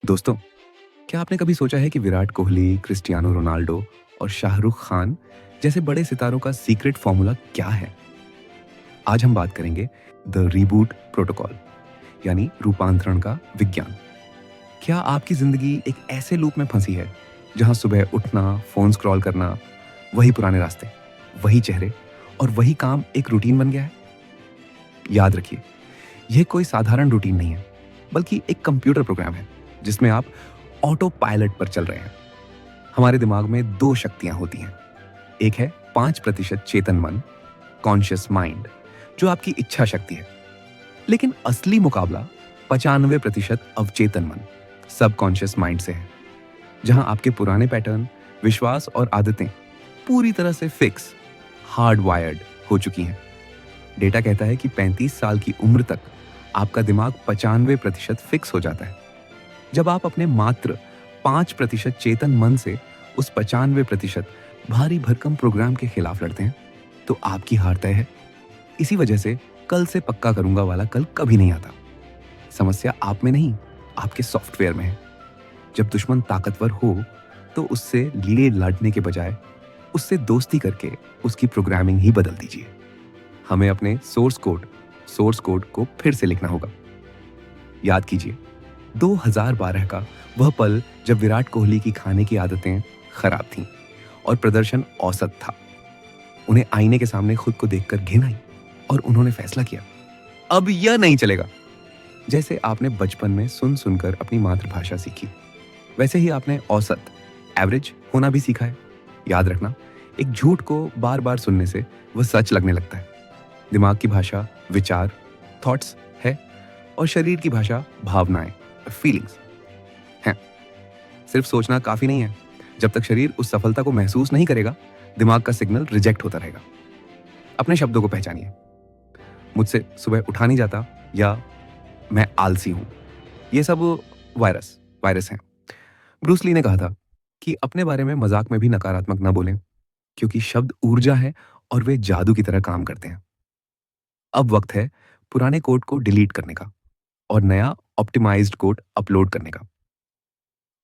दोस्तों, क्या आपने कभी सोचा है कि विराट कोहली, क्रिस्टियानो रोनाल्डो और शाहरुख खान जैसे बड़े सितारों का सीक्रेट फॉर्मूला क्या है? आज हम बात करेंगे द रीबूट प्रोटोकॉल, यानी रूपांतरण का विज्ञान। क्या आपकी जिंदगी एक ऐसे लूप में फंसी है जहां सुबह उठना, फोन स्क्रॉल करना, वही पुराने रास्ते, वही चेहरे और वही काम एक रूटीन बन गया है? याद रखिए, यह कोई साधारण रूटीन नहीं है, बल्कि एक कंप्यूटर प्रोग्राम है जिसमें आप ऑटो पायलट पर चल रहे हैं। हमारे दिमाग में दो शक्तियां होती हैं। एक है 5% चेतन मन, कॉन्शियस माइंड, जो आपकी इच्छा शक्ति है। लेकिन असली मुकाबला 95% अवचेतन मन, सबकॉन्शियस माइंड से है, जहां आपके पुराने पैटर्न, विश्वास और आदतें पूरी तरह से फिक्स, हार्ड वायर्ड हो चुकी हैं। डेटा कहता है कि 35 साल की उम्र तक आपका दिमाग 95% फिक्स हो जाता है। जब आप अपने मात्र 5% चेतन मन से उस 95% भारी भरकम प्रोग्राम के खिलाफ लड़ते हैं, तो आपकी हार तय है। इसी वजह से कल से पक्का करूंगा वाला कल कभी नहीं आता। समस्या आप में नहीं, आपके सॉफ्टवेयर में है। जब दुश्मन ताकतवर हो, तो उससे लिए लड़ने के बजाय उससे दोस्ती करके उसकी प्रोग्रामिंग ही बदल दीजिए। हमें अपने सोर्स कोड को फिर से लिखना होगा। याद कीजिए, 2012 का वह पल जब विराट कोहली की खाने की आदतें खराब थीं और प्रदर्शन औसत था। उन्हें आईने के सामने खुद को देखकर घिन आई और उन्होंने फैसला किया, अब यह नहीं चलेगा। जैसे आपने बचपन में सुन सुनकर अपनी मातृभाषा सीखी, वैसे ही आपने औसत, एवरेज होना भी सीखा है। याद रखना, एक झूठ को बार बार सुनने से वह सच लगने लगता है। दिमाग की भाषा विचार, थॉट्स है, और शरीर की भाषा भावनाएं, फीलिंग्स हैं। सिर्फ सोचना काफी नहीं है। जब तक शरीर उस सफलता को महसूस नहीं करेगा, दिमाग का सिग्नल रिजेक्ट होता रहेगा। अपने शब्दों को पहचानिए। मुझसे सुबह उठा नहीं जाता, या मैं आलसी हूं। ये सब वायरस हैं। ब्रूस ली ने कहा था कि अपने बारे में मजाक में भी नकारात्मक ना बोलें, क्योंकि शब्द ऊर्जा है और वे जादू की तरह काम करते हैं। अब वक्त है पुराने कोड को डिलीट करने का और नया ऑप्टिमाइज्ड कोड अपलोड करने का।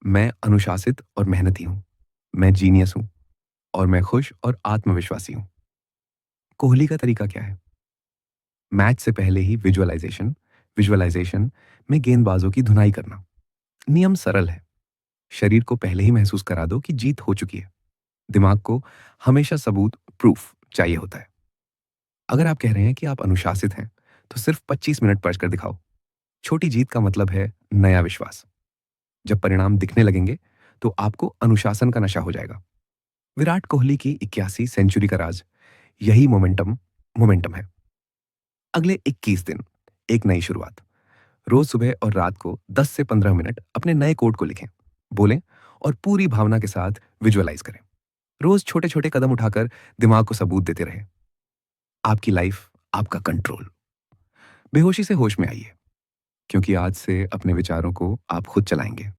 मैं अनुशासित और मेहनती हूं, मैं जीनियस हूं, और मैं खुश और आत्मविश्वासी हूं। कोहली का तरीका क्या है? मैच से पहले ही विजुअलाइजेशन विजुअलाइजेशन में गेंदबाजों की धुनाई करना। नियम सरल है। शरीर को पहले ही महसूस करा दो कि जीत हो चुकी है। दिमाग को हमेशा सबूत, प्रूफ चाहिए होता है। अगर आप कह रहे हैं कि आप अनुशासित हैं, तो सिर्फ 25 मिनट पढ़ कर दिखाओ। छोटी जीत का मतलब है नया विश्वास। जब परिणाम दिखने लगेंगे, तो आपको अनुशासन का नशा हो जाएगा। विराट कोहली की 81 सेंचुरी का राज यही मोमेंटम मोमेंटम है। अगले 21 दिन, एक नई शुरुआत। रोज सुबह और रात को 10 से 15 मिनट अपने नए कोड को लिखें, बोलें और पूरी भावना के साथ विजुअलाइज करें। रोज छोटे छोटे कदम उठाकर दिमाग को सबूत देते रहें। आपकी लाइफ, आपका कंट्रोल। बेहोशी से होश में आइए, क्योंकि आज से अपने विचारों को आप खुद चलाएंगे।